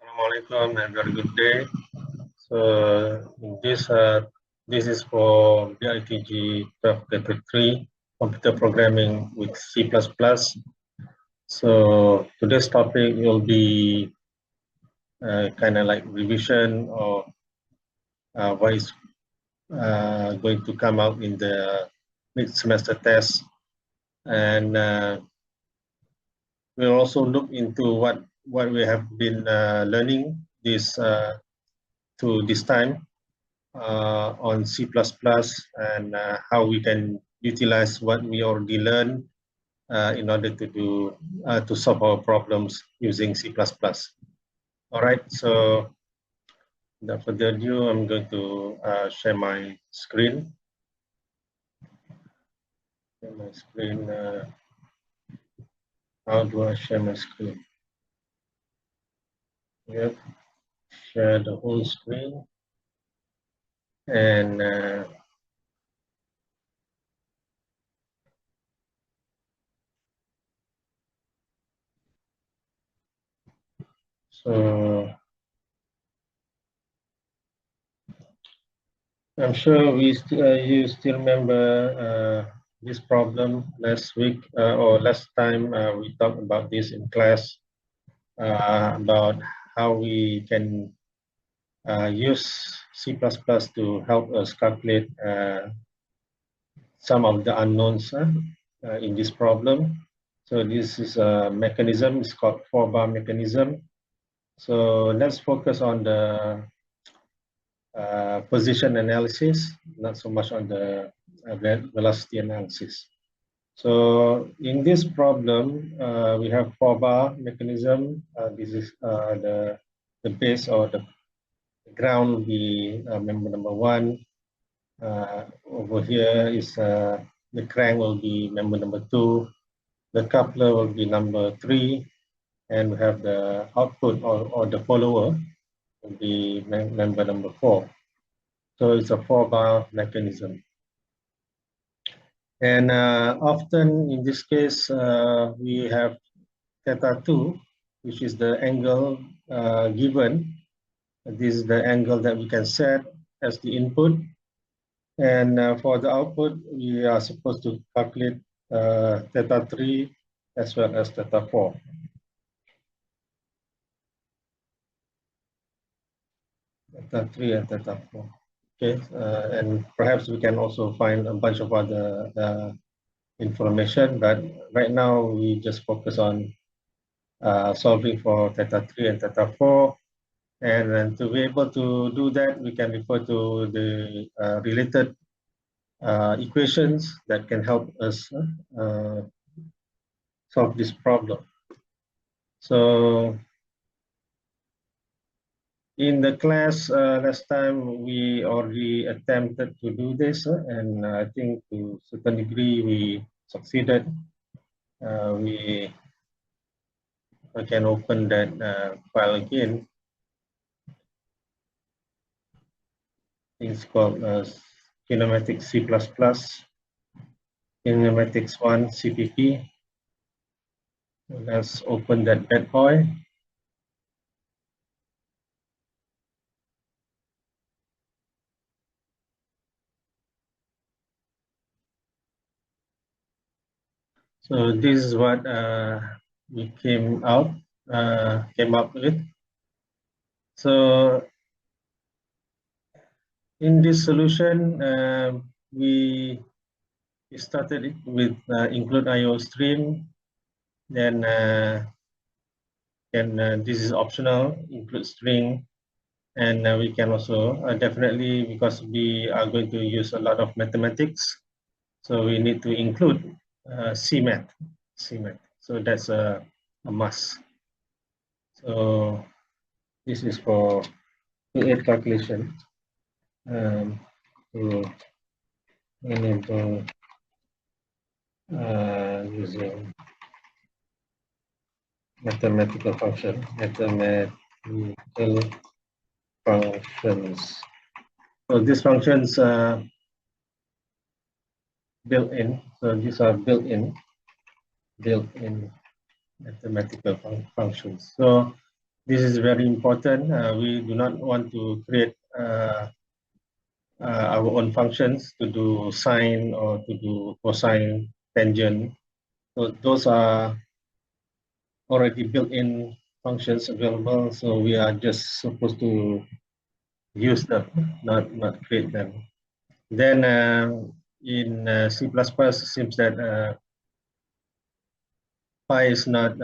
Assalamualaikum and very good day. So this is for BITG 1233 computer programming with C++. So today's topic will be kind of like revision of what is going to come out in the mid-semester test, and we'll also look into what we have been learning this time on C++ and how we can utilize what we already learned in order to do to solve our problems using C++. All right, so without further ado, I'm going to share my screen. How do I share my screen? Yep, share the whole screen. And so I'm sure you still remember this problem last week or last time we talked about this in class about how we can use C++ to help us calculate some of the unknowns in this problem. So this is a mechanism, it's called 4-bar mechanism. So let's focus on the position analysis, not so much on the velocity analysis. So in this problem, we have 4-bar mechanism. This is the base or the ground will be member number 1. Over here is the crank will be member number 2. The coupler will be number 3. And we have the output or the follower will be member number 4. So it's a 4-bar mechanism. And often in this case, we have theta2, which is the angle given. This is the angle that we can set as the input. And for the output, we are supposed to calculate theta3 as well as theta4. Theta3 and theta4. Okay, and perhaps we can also find a bunch of other information, but right now we just focus on solving for theta3 and theta4. And to be able to do that, we can refer to the related equations that can help us solve this problem. So in the class last time, we already attempted to do this, and I think to a certain degree we succeeded. We can open that file again. It's called Kinematics C++, Kinematics 1 CPP. Let's open that bad boy. So this is what we came up with. So in this solution, we started it with include IO stream. Then this is optional, include string. And we can also definitely, because we are going to use a lot of mathematics, so we need to include CMath. So that's a must. So this is for create calculation to enable using mathematical functions. So these functions built in. So these are built-in mathematical functions. So This is very important. We do not want to create our own functions to do sine or to do cosine, tangent. So those are already built-in functions available. So we are just supposed to use them, not create them. Then in C++, it seems that pi is not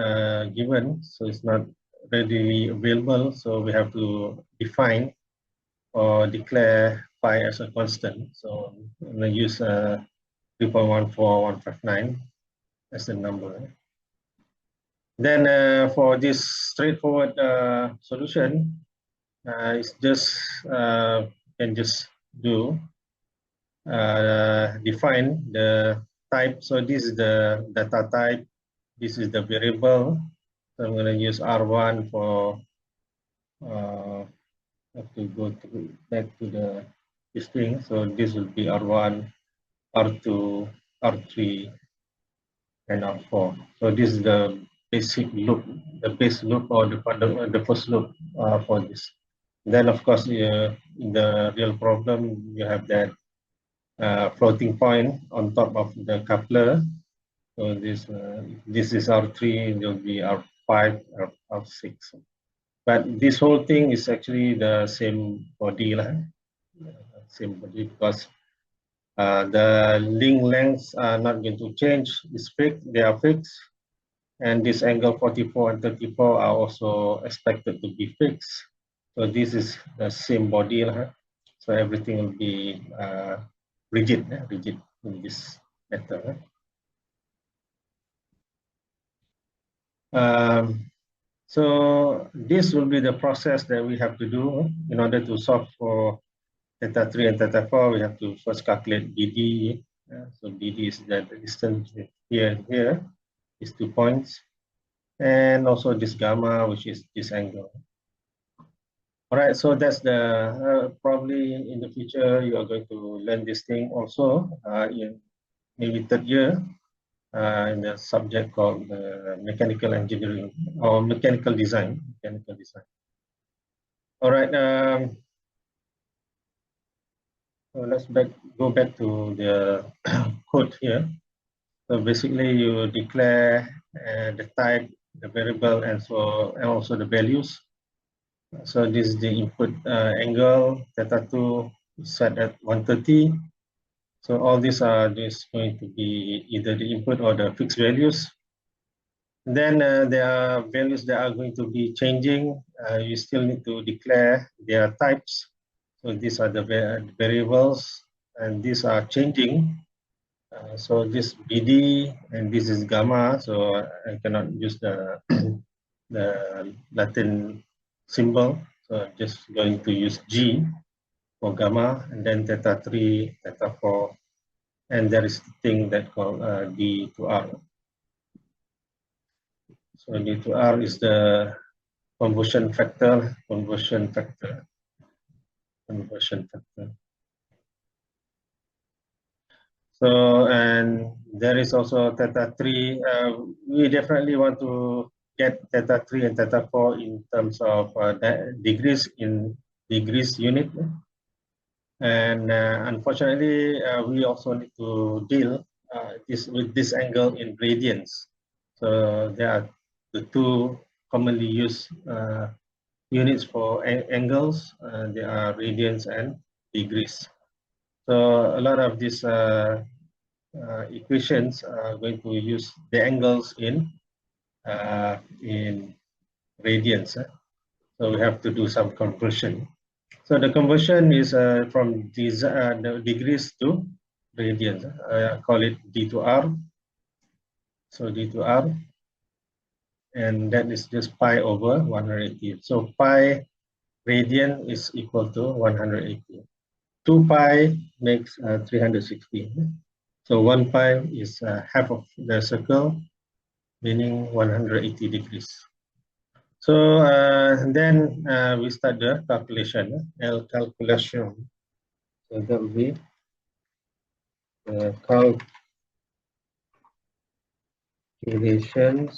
given, so it's not readily available. So we have to define or declare pi as a constant. So I'm going to use 3.14159 as the number. Then for this straightforward solution, it's just can just do define the type. So this is the data type. This is the variable. So I'm going to use R1 for have to go back to the string. So this will be R1, R2, R3, and R4. So this is the basic loop, the base loop or the first loop for this. Then of course, in the real problem, you have that floating point on top of the coupler. So this is R3, it will be R5, R6. But this whole thing is actually the same body, same body, because the link lengths are not going to change. It's fixed, they are fixed. And this angle 44 and 34 are also expected to be fixed. So this is the same body. So everything will be rigid in this method. So this will be the process that we have to do in order to solve for theta 3 and theta 4. We have to first calculate BD. So BD is the distance here and here, these 2 points. And also this gamma, which is this angle. All right, so that's the, probably in the future, you are going to learn this thing also in maybe third year in the subject called mechanical engineering or mechanical design. All right, so let's go back to the code here. So basically you declare the type, the variable, and also the values. So this is the input angle, theta 2 set at 130. So all these are just going to be either the input or the fixed values. Then there are values that are going to be changing. You still need to declare their types. So these are the variables, and these are changing. So this BD and this is gamma. So I cannot use the the Latin symbol. So I'm just going to use G for gamma, and then theta 3, theta 4, and there is a thing that called D to R. So D to R is the conversion factor. So, and there is also theta 3. We definitely want to get theta 3 and theta 4 in terms of degrees in degrees unit. And unfortunately, we also need to deal with this angle in radians. So there are the two commonly used units for angles. They are radians and degrees. So a lot of these equations are going to use the angles in radians. So we have to do some conversion. So the conversion is from these the degrees to radians. I call it D to R. So D to R, and that is just pi over 180. So pi radian is equal to 180. 2 pi makes 360. So 1 pi is half of the circle, meaning 180 degrees. So then we start the calculation, L calculation. So that will be calculations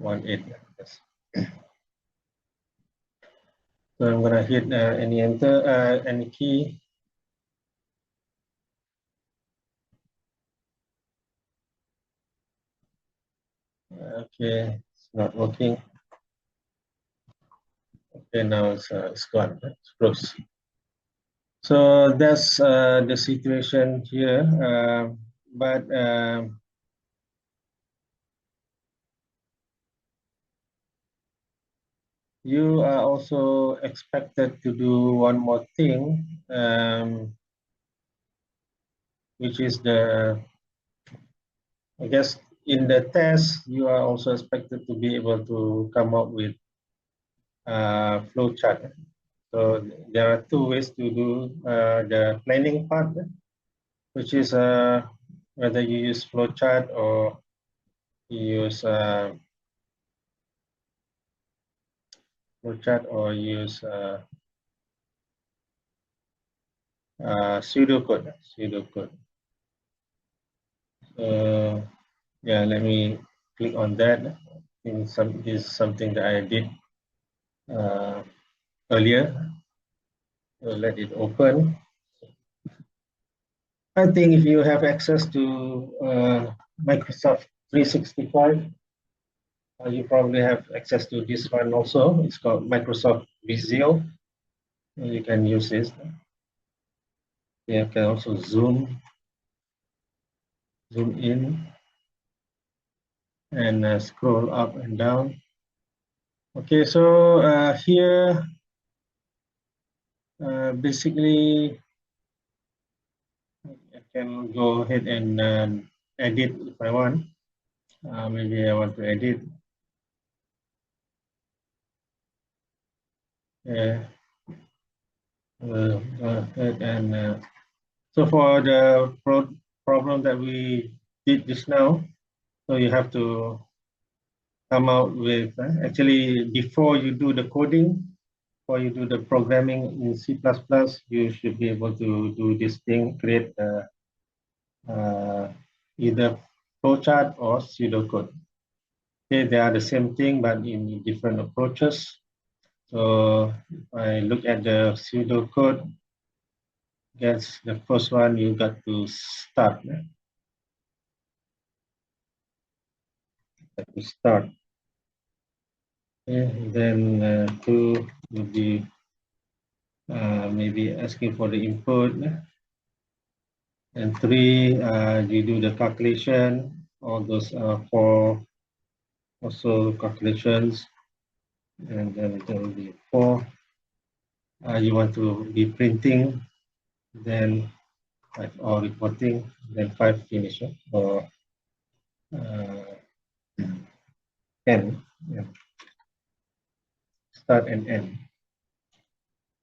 18. Yes. So I'm gonna hit any enter, any key. Okay, it's not working. Okay, now it's gone. It's closed. So that's the situation here. But you are also expected to do one more thing, which is I guess in the test, you are also expected to be able to come up with flowchart. So there are two ways to do the planning part, which is whether you use flowchart or you use pseudocode. So yeah, let me click on that. This is something that I did earlier. So let it open. I think if you have access to Microsoft 365, you probably have access to this one also. It's called Microsoft Visio. You can use this. You can also zoom in and scroll up and down. Okay, so here basically I can go ahead and edit if I want. Maybe I want to edit. Go ahead and so for the problem that we did just now, so you have to come out with actually before you do the coding, before you do the programming in C++, you should be able to do this thing, create either flowchart or pseudocode. Okay, they are the same thing, but in different approaches. So if I look at the pseudocode, that's the first one you got to start. Okay, then two would be maybe asking for the input. And three, you do the calculation, all those four also calculations. And then there will be four. You want to be printing, then five, or reporting, then five finish, or 10, yeah. Start and end.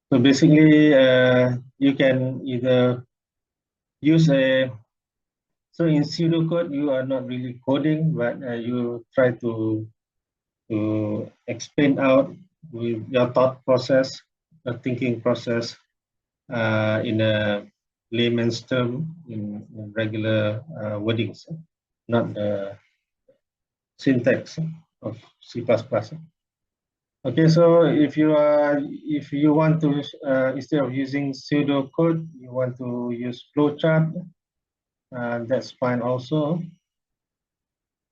So basically, you can either use so in pseudocode, you are not really coding, but you try to explain out with your thought process, the thinking process in a layman's term, in regular wordings, not the syntax of C++. Okay, so if you want to instead of using pseudocode, you want to use flowchart, that's fine also.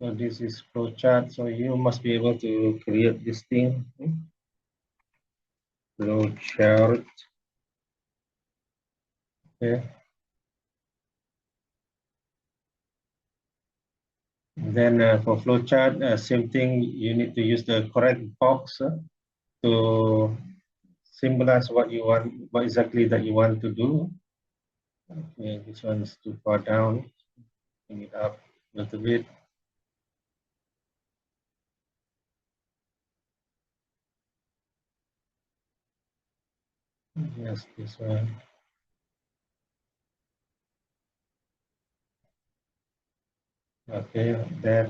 So this is flowchart. So you must be able to create this thing. Flowchart. Okay. Then for flowchart, same thing. You need to use the correct box to symbolize what you want, what exactly that you want to do. Okay, this one is too far down. Bring it up a little bit. Yes, this one. Okay, that.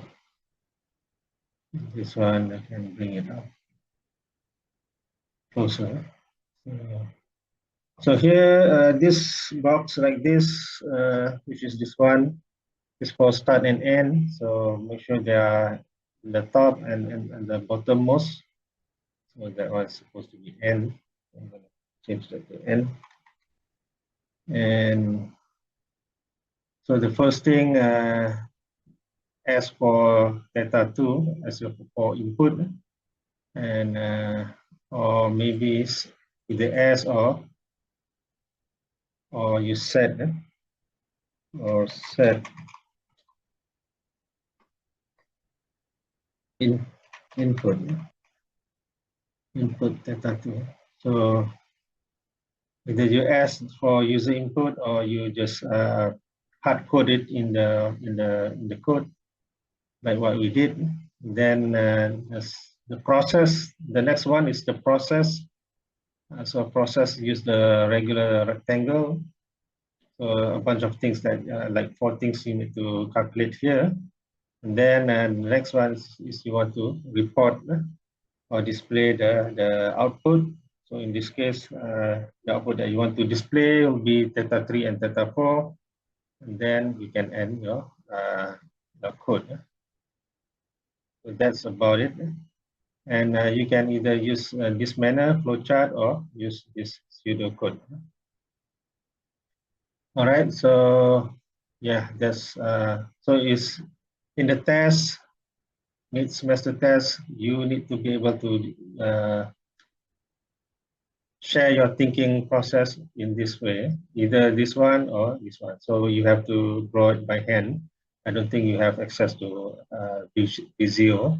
This one, I can bring it up closer. So here, this box like this, which is this one, is for start and end. So make sure they are the top and the bottommost. So that one's supposed to be n. I'm going to change that to n. And so the first thing, as for theta 2 as for input, and or maybe it's either as or you set or set input theta 2. So either you ask for user input or you just hard code it in the code, like what we did. Then the process. The next one is the process. So process use the regular rectangle. So a bunch of things that like 4 things you need to calculate here. And then the next one is you want to report or display the output. So in this case, the output that you want to display will be theta 3 and theta 4. And then you can end your code. So that's about it. And you can either use this manner, flowchart, or use this pseudocode. All right, so yeah, that's so is in the test, mid-semester test, you need to be able to share your thinking process in this way, either this one or this one. So you have to draw it by hand. I don't think you have access to Visio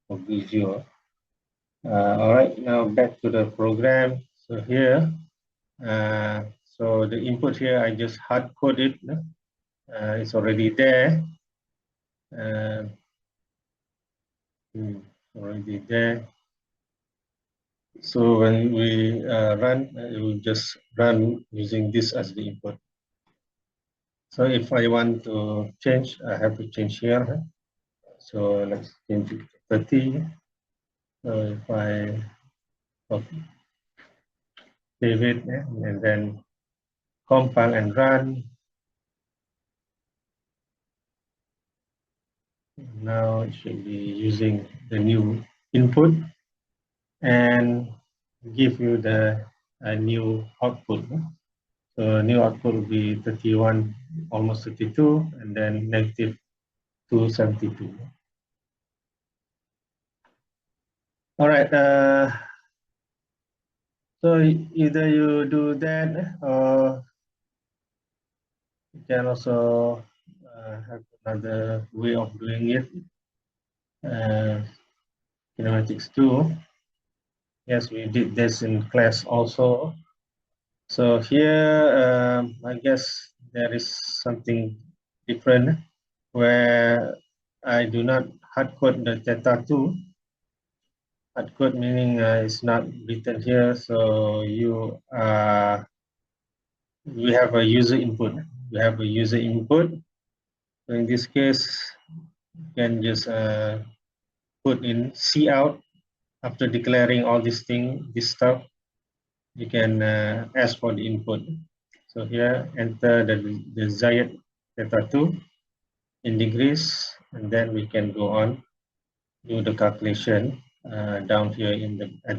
or Visio. All right, now back to the program. So here, so the input here, I just hard coded. It's already there. Already there. So when we run, it will just run using this as the input. So if I want to change, I have to change here. So let's change it to 30. So if I save it and then compile and run, now it should be using the new input and give you the new output. So new output will be 31, almost 32, and then negative 272. All right. So either you do that, or you can also have another way of doing it. Kinematics 2. Yes, we did this in class also. So here, I guess there is something different where I do not hard code the theta 2. Hard code meaning it's not written here. So we have a user input. We have a user input. So in this case, you can just put in cout after declaring all this stuff. You can ask for the input. So here, enter the desired theta 2 in degrees, and then we can go on, do the calculation down here at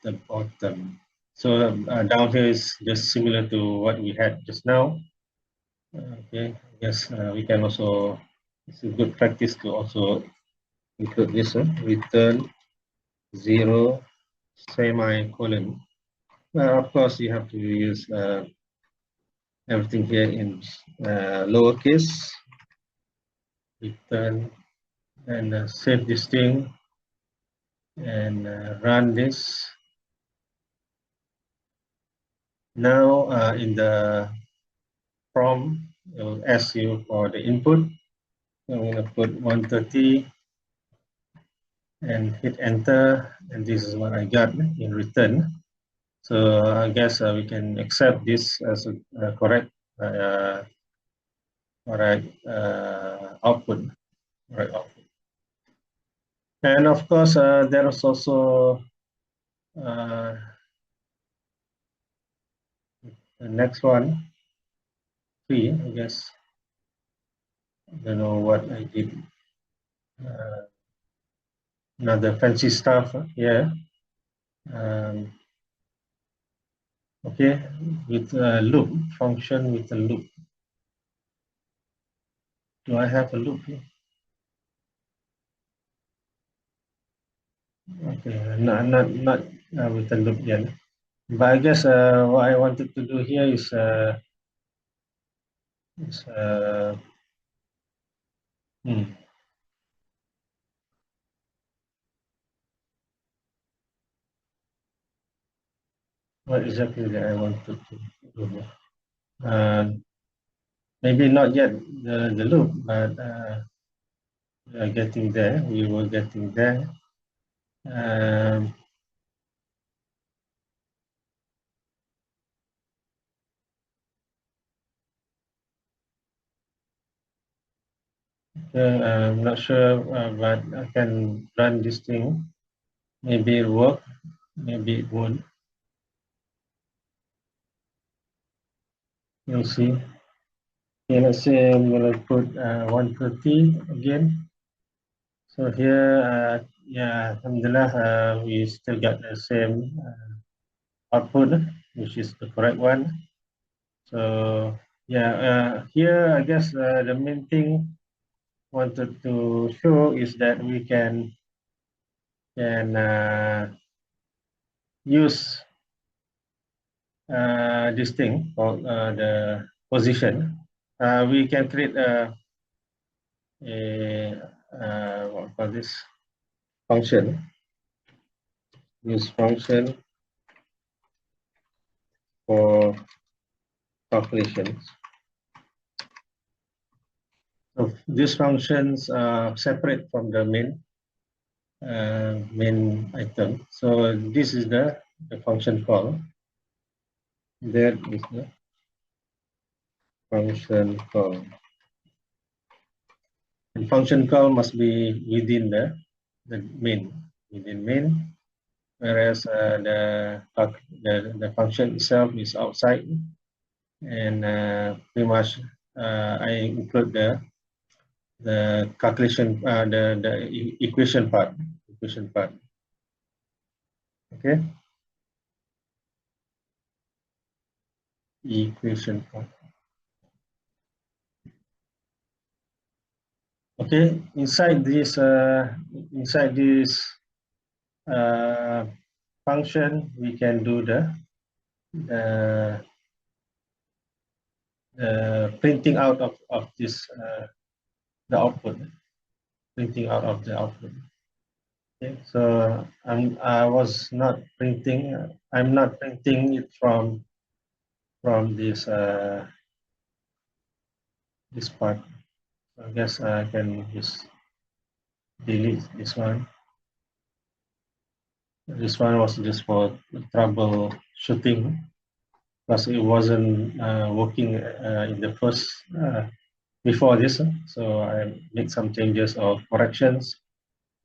the bottom. So down here is just similar to what we had just now. Okay, I guess we can also, it's a good practice to also include this return 0 semicolon. Well, of course, you have to use everything here in lowercase, return, and save this thing and run this. Now in the prompt, it will ask you for the input. I'm going to put 130 and hit enter, and this is what I got in return. So I guess we can accept this as a correct output. Right output. And of course, there is also the next one, 3, I guess. I don't know what I did another fancy stuff here. Okay, with a loop, function with a loop. Do I have a loop here? Okay, not with a loop yet. But I guess what I wanted to do here is what exactly that I wanted to do here. Maybe not yet the loop, but we are getting there. We were getting there. I'm not sure, but I can run this thing. Maybe it work, maybe it won't. You'll see. Okay, let's say I'm gonna put 130 again. So here, yeah, alhamdulillah, we still got the same output, which is the correct one. So yeah, here I guess the main thing wanted to show is that we can use this thing called the position. We can create what we call this function. Use function for calculations. So these functions are separate from the main item. So this is the function call. That is the function call. And function call must be within the main, whereas the function itself is outside, and pretty much I include the calculation, the equation part. Okay, equation part. Okay, inside this function, we can do the printing out of this the output, printing out of the output. Okay, so I was not printing. I'm not printing it from this this part. So I guess I can just delete this one. This one was just for troubleshooting because it wasn't working in the first before this. So I made some changes or corrections,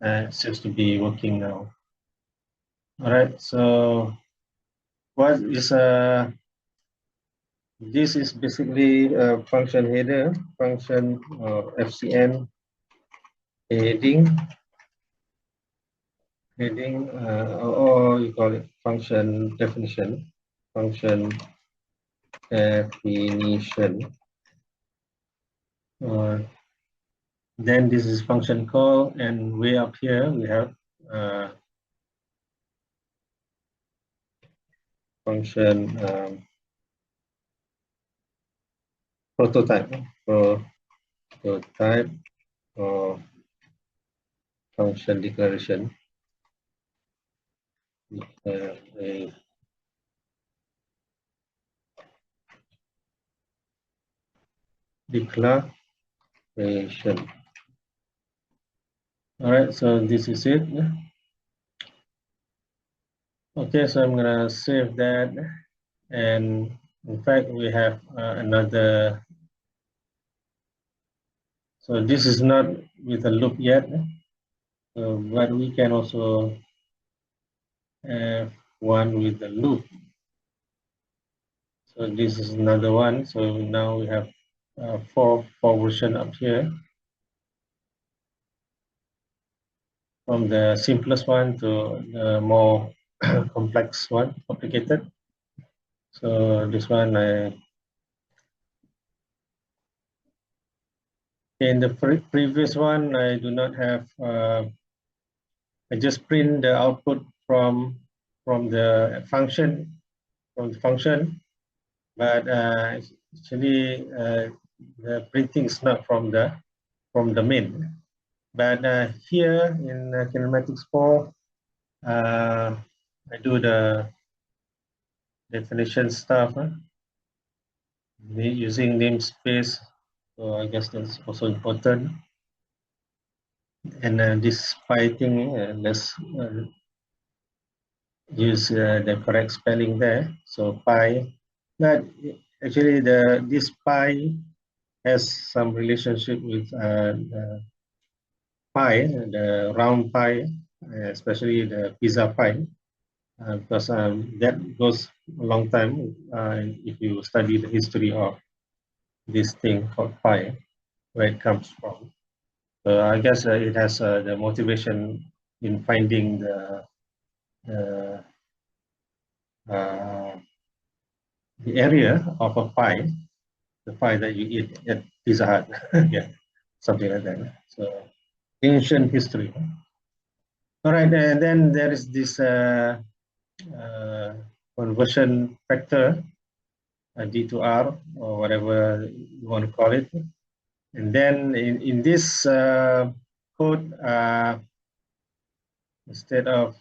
and it seems to be working now. All right. So what is this is basically a function header, function FCN heading, or you call it function definition, function definition. Then this is function call, and way up here we have function prototype or function declaration. Declaration. All right, so this is it. Okay, so I'm gonna save that, and in fact we have another. So this is not with a loop yet, but we can also have one with a loop. So this is another one. So now we have four version up here. from the simplest one to the more complex one, complicated. So this one, in the previous one, I do not have. I just print the output from the function but actually the printing is not from the main. But here in Kinematics 4, I do the definition stuff using namespace. So I guess that's also important. And this pi thing, let's use the correct spelling there. So pi, but actually this pi has some relationship with pie, the round pie, especially the pizza pie, because that goes a long time if you study the history of this thing called pie, where it comes from. So I guess it has the motivation in finding the, uh, the area of a pie, the pie that you eat at Pizza Hut, yeah, something like that. So ancient history. All right, and then there is this conversion factor, D to R, or whatever you want to call it. And then in this code, instead of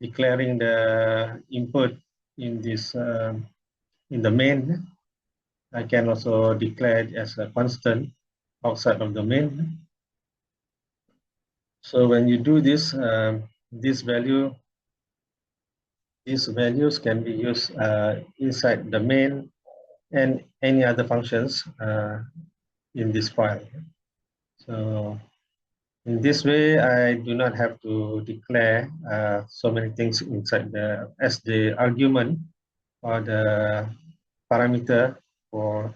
declaring the input in this in the main, I can also declare it as a constant outside of the main. So when you do this, these values can be used inside the main and any other functions in this file. So in this way, I do not have to declare so many things inside as the argument or the parameter for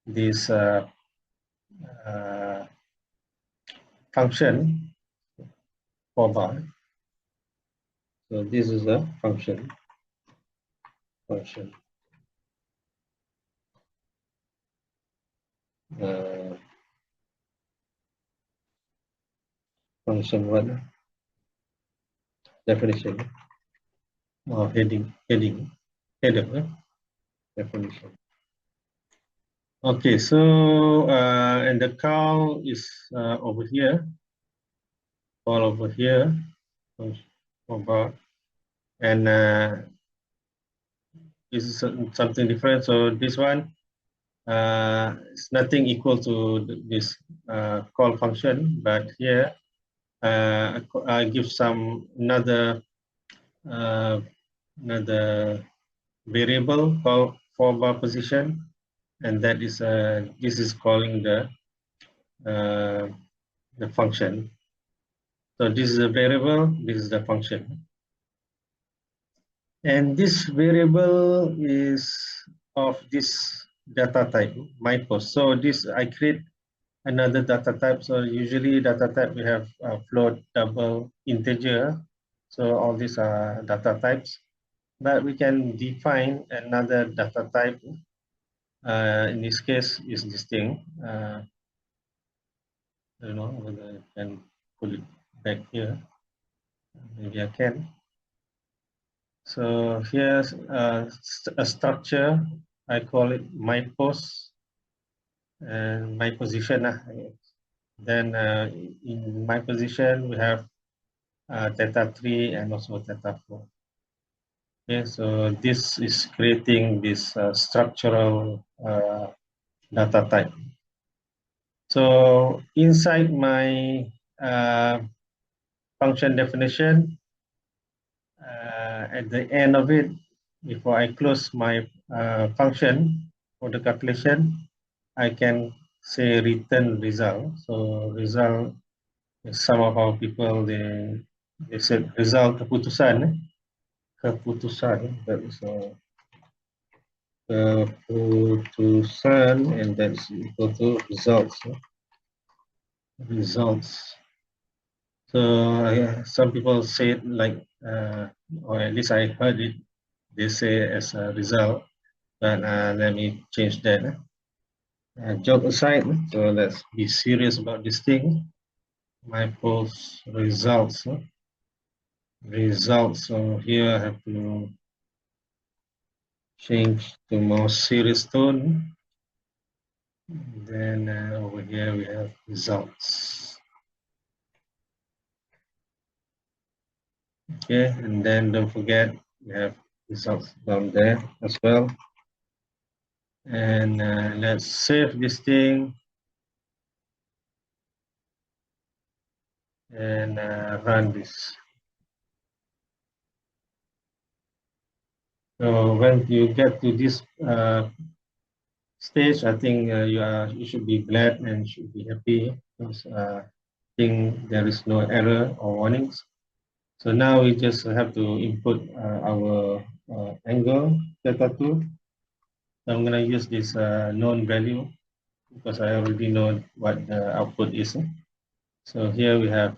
this function for bar. So this is a function. Function. Function one. Definition. Or heading. Header. Definition. Okay, so and the call is over here. Call over here. Over. And this is something different. So this one is nothing equal to this call function, but here I give some another variable called for bar position, and that is this is calling the function. So this is a variable, this is the function. And this variable is of this data type, my post. So this I create another data type. So usually data type we have float, double, integer. So all these are data types. But we can define another data type. In this case is this thing. I don't know whether I can put it back here. Maybe I can. So here's a structure. I call it my post and my position. Then in my position, we have theta 3 and also theta 4. Okay, so this is creating this structural data type. So inside my function definition, at the end of it, before I close my function for the calculation, I can say return result. So result, some of our people, they said result keputusan, that is keputusan, and that's equal to results. Results. So some people say it like, or at least I heard it, they say as a result, but let me change that. Joke aside, so let's be serious about this thing. My post results, results. So here I have to change to more serious tone. Then over here we have results. Okay, and then don't forget we have results down there as well. And let's save this thing and run this. So when you get to this stage, I think you should be glad and should be happy because I think there is no error or warnings. So now we just have to input our angle theta 2. So I'm going to use this known value because I already know what the output is. So here we have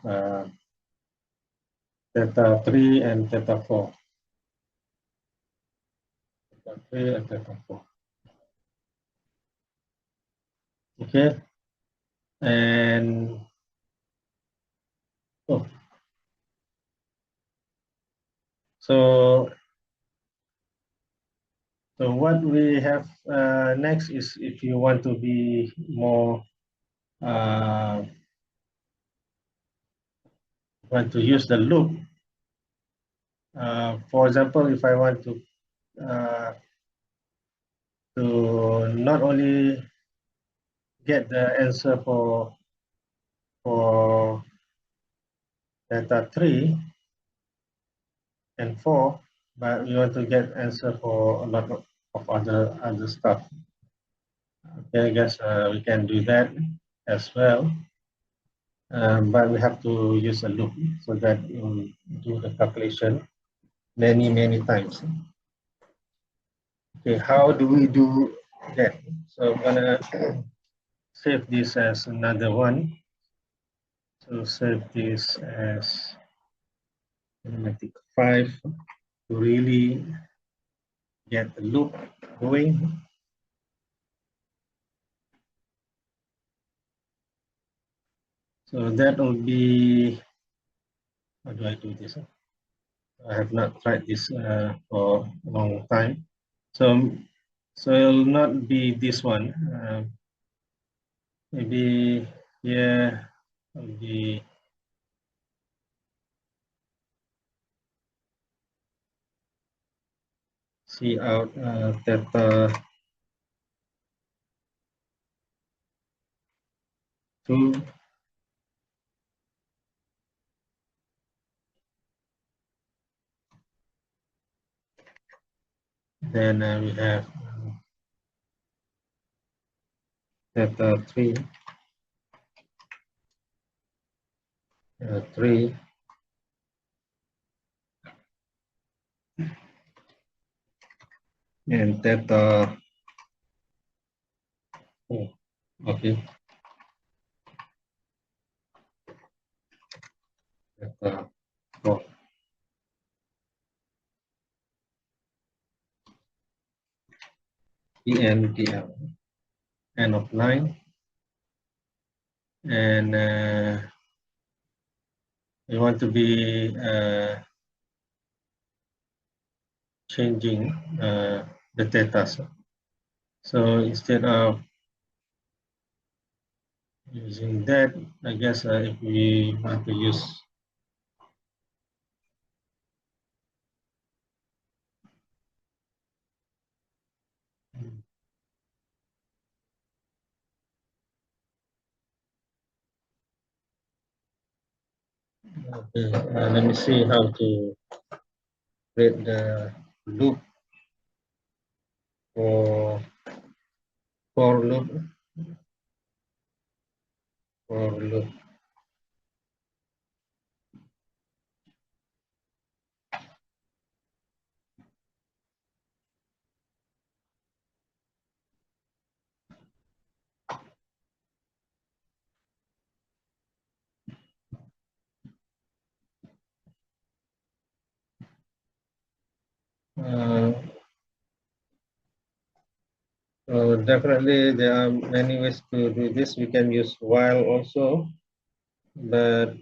theta 3 and theta 4. Theta 3 and theta 4. Okay. And oh, so what we have next is if you want to be more want to use the loop. For example, if I want to not only get the answer for theta 3 and 4, but we want to get answer for a lot of other stuff. Okay, I guess we can do that as well. But we have to use a loop so that we do the calculation many times. Okay, how do we do that? So I'm gonna save this as another one. So save this as Kinematics 5 to really get the loop going. So that will be, how do I do this? I have not tried this for a long time. So it will not be this one. Maybe here will be see out theta 2. Then we have theta 3, 3, and theta, oh, okay, theta 4. ENTL, end of line, and we want to be changing the theta. So instead of using that, I guess if we want to use okay, let me see how to create the loop for loop for loop. So definitely there are many ways to do this. We can use while also, but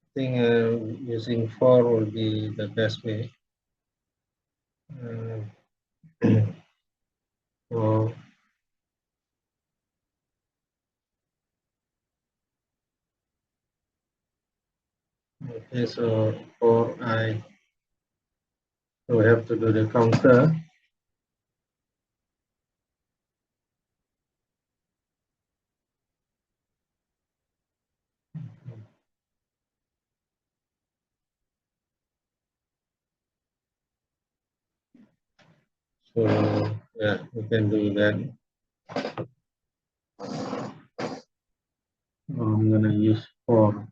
I think using for will be the best way. Uh, so, okay, so for I so we have to do the counter. So yeah, we can do that. I'm gonna use for.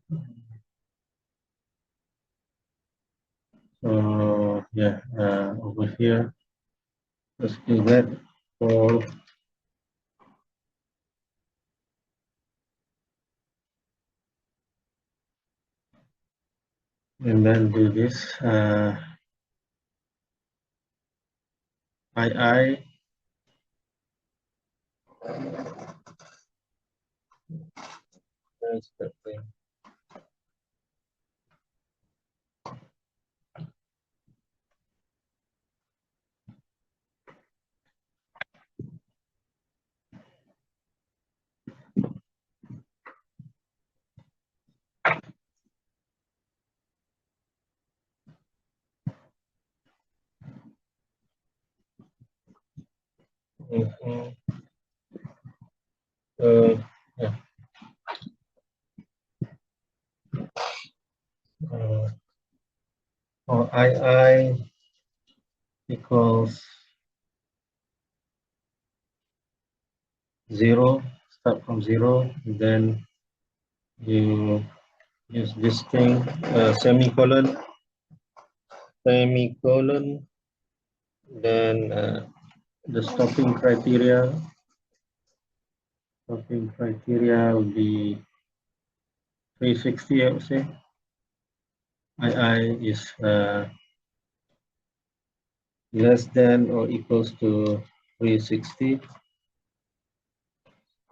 So yeah, over here, let's do that for, and then do this I. That's the thing. Mhm. Yeah, uh, for I equals 0, start from 0, then you use this thing, semicolon, then the stopping criteria would be 360, I would say. I is less than or equals to 360,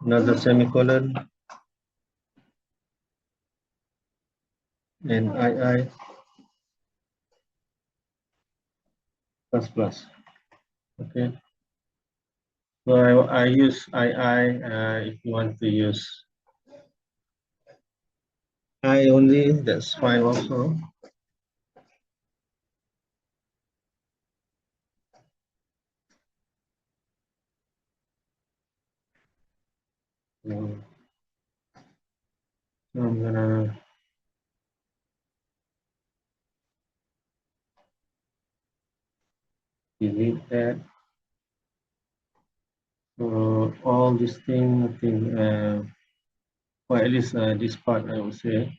another semicolon, and I plus plus. Okay, so I use I. If you want to use I only, that's fine also. So I'm gonna delete that. So all this thing, I think, or at least this part, I would say,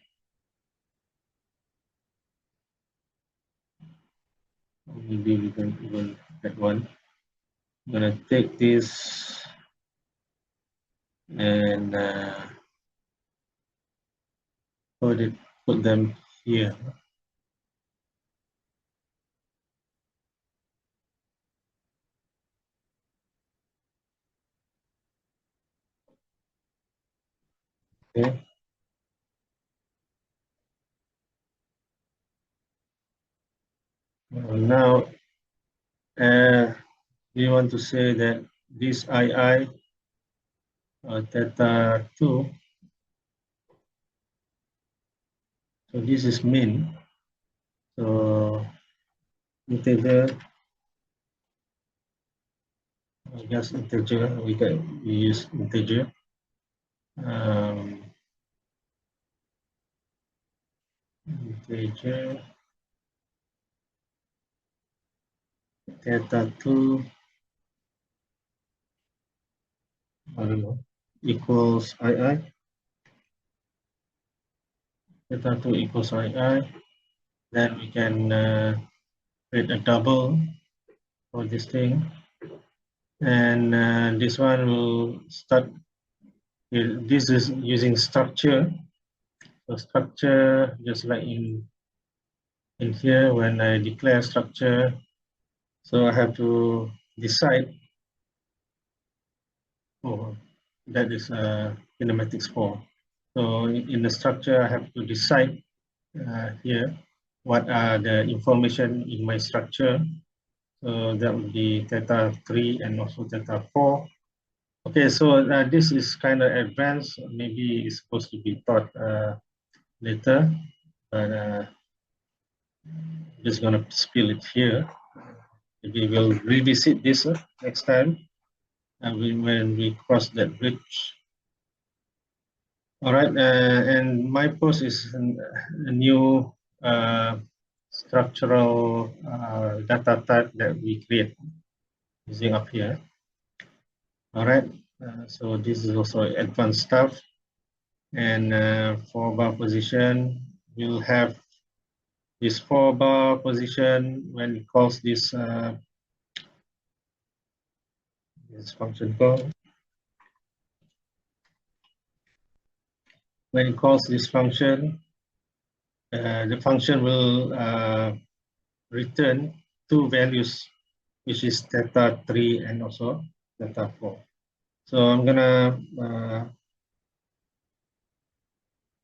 maybe we can even that one. I'm gonna take this and put them here. Okay. Now, we want to say that this II theta 2, so this is min. So integer, I guess integer, we use integer. Integer theta 2, I don't know, equals II. Theta 2 equals II. Then we can create a double for this thing. And this one will start, this is using structure. So structure, just like in here, when I declare structure, So I have to decide. Oh, that is kinematics 4. So in the structure, I have to decide here what are the information in my structure. So that would be theta 3 and also theta 4. Okay, so this is kind of advanced. Maybe it's supposed to be taught later, but just gonna spill it here. Maybe we'll revisit this next time when we cross that bridge. All right, and my post is a new structural data type that we create using up here. All right, so this is also advanced stuff. And for bar position, we'll have this 4-bar position when it calls this function call. When it calls this function, the function will return two values, which is theta 3 and also theta 4. So I'm gonna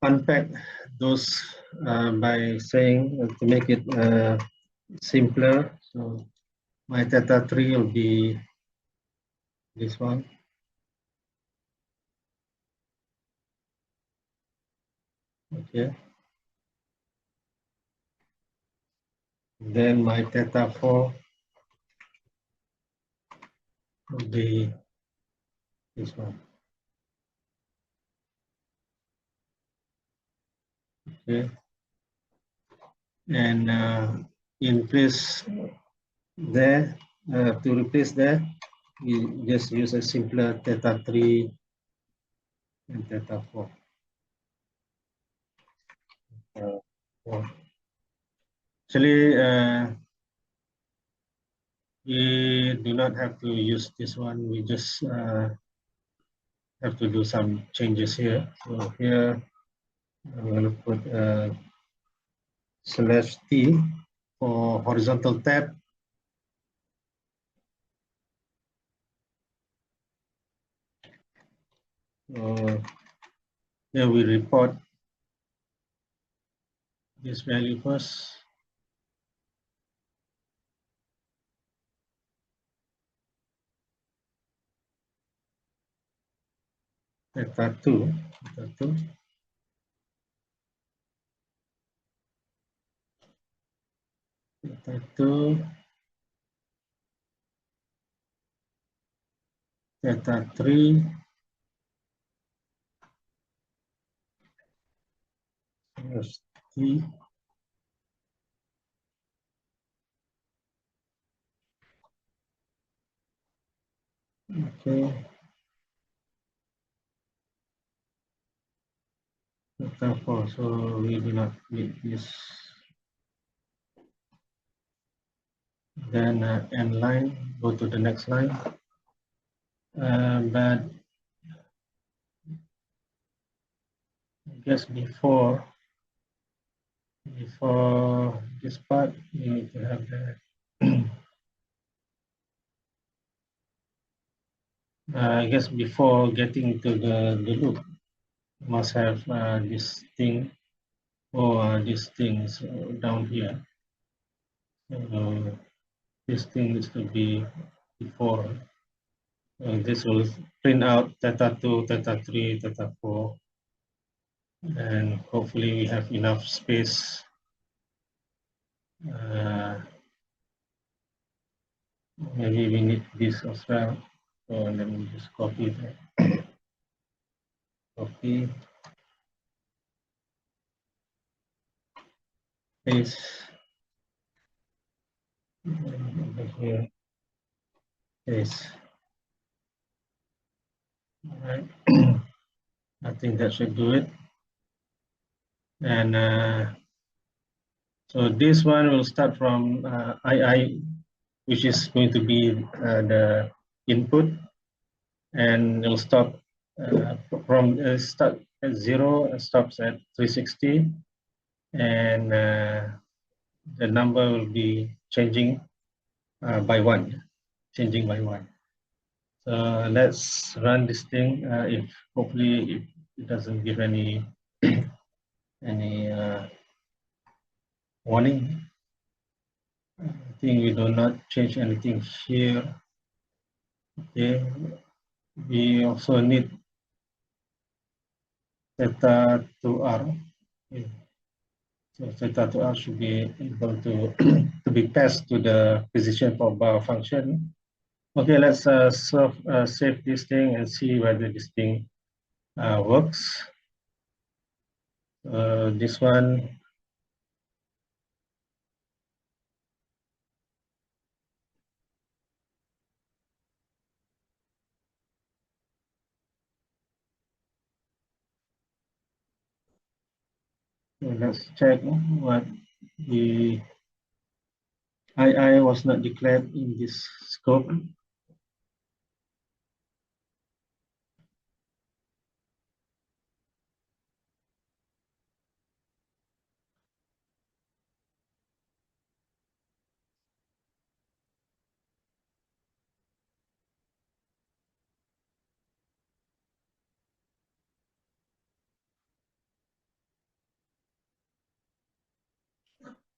unpack those by saying to make it simpler. So my theta 3 will be this one. Okay. Then my theta 4 will be this one. Okay. And in place there, to replace there, we just use a simpler theta 3 and theta 4. Actually, we do not have to use this one. We just have to do some changes here. So here, I'm going to put /t for horizontal tab. So here we report this value first. Theta 2, theta 2. Theta 2, theta 3, /t. Okay. Theta 4, so we do not need this. Then end line, go to the next line. But I guess before this part, we need to have the I guess before getting to the loop, must have this thing or these things down here. This thing needs to be before. This will print out theta 2, theta 3, theta 4. And hopefully we have enough space. Maybe we need this as well. So let me just copy that. Copy. Paste. Over here. Paste. All right. I think that should do it. And so this one will start from II, which is going to be the input, and it'll stop from start at 0, stops at 360, and the number will be changing by one, changing by one. So let's run this thing. If hopefully it doesn't give any any warning. I think we do not change anything here. Okay, we also need theta to R. Okay. So theta to R should be able to to be passed to the position for bar function. Okay, let's save this thing and see whether this thing works. This one, let's check what the II was not declared in this scope.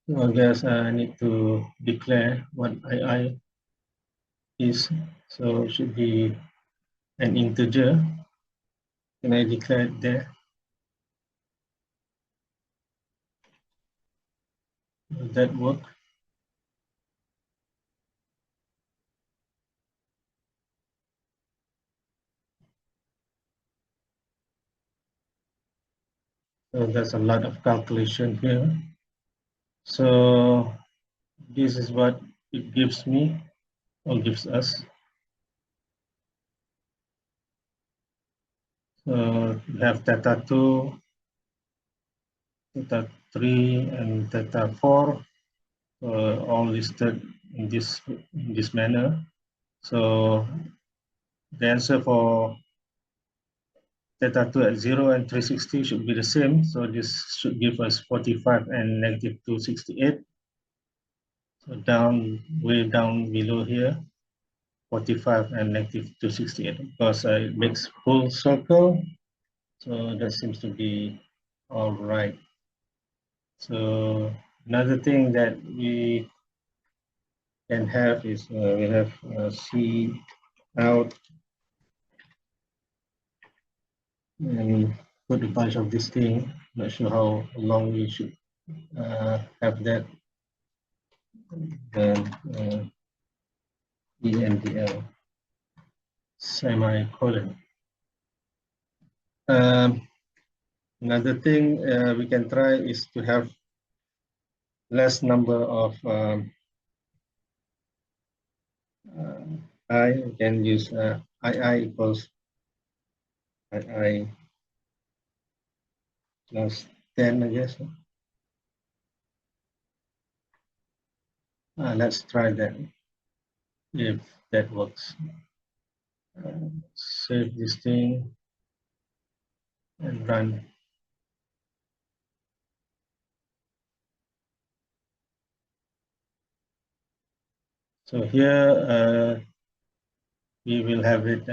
So I guess I need to declare what II is. So it should be an integer. Can I declare it there? Will that work? So there's a lot of calculation here. So this is what it gives me or gives us. So we have theta 2, theta 3, and theta 4, all listed in this manner. So the answer for theta 2 at 0 and 360 should be the same. So this should give us 45 and negative 268. So way down below here, 45 and negative 268, because it makes full circle. So that seems to be all right. So another thing that we can have is we have C out and put a bunch of this thing. Not sure how long we should have that. Then ENDL semicolon. Another thing we can try is to have less number of I. We can use II equals II plus 10, I guess. Let's try that, if that works. Save this thing and run. So here we will have it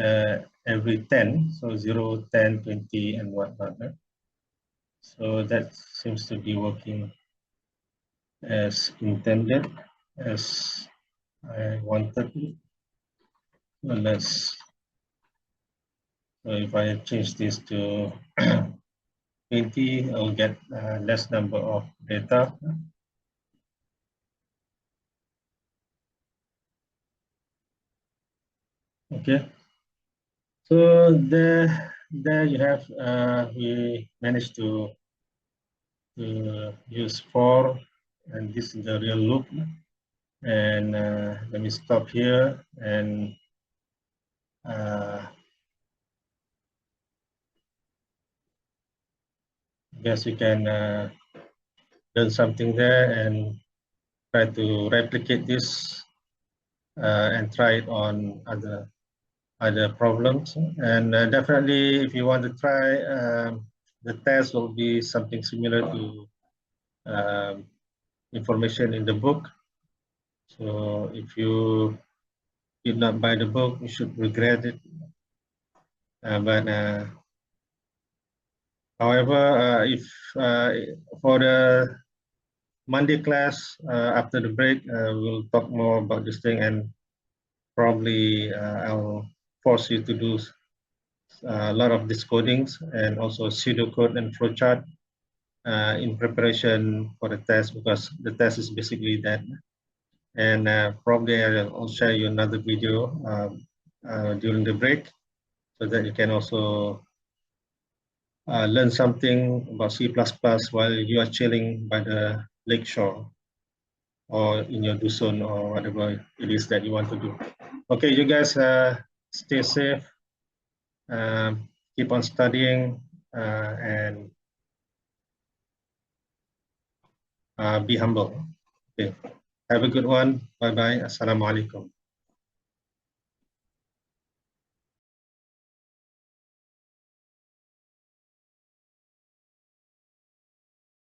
every 10, so 0, 10, 20, and whatnot. So that seems to be working as intended, as I wanted it. So if I change this to 20, I'll get less number of data. Okay, so there you have, we managed to use for, and this is the real loop. And let me stop here and guess we can learn something there and try to replicate this and try it on other problems. And definitely, if you want to try, the test will be something similar to information in the book. So if you did not buy the book, you should regret it. However, if for the Monday class after the break, we'll talk more about this thing, and probably I'll force you to do a lot of these codings and also pseudocode and flowchart in preparation for the test, because the test is basically that. And probably I'll share you another video during the break so that you can also learn something about C++ while you are chilling by the lake shore or in your dusun or whatever it is that you want to do. Okay, you guys stay safe, keep on studying, and be humble. Okay, have a good one. Bye-bye. Assalamualaikum.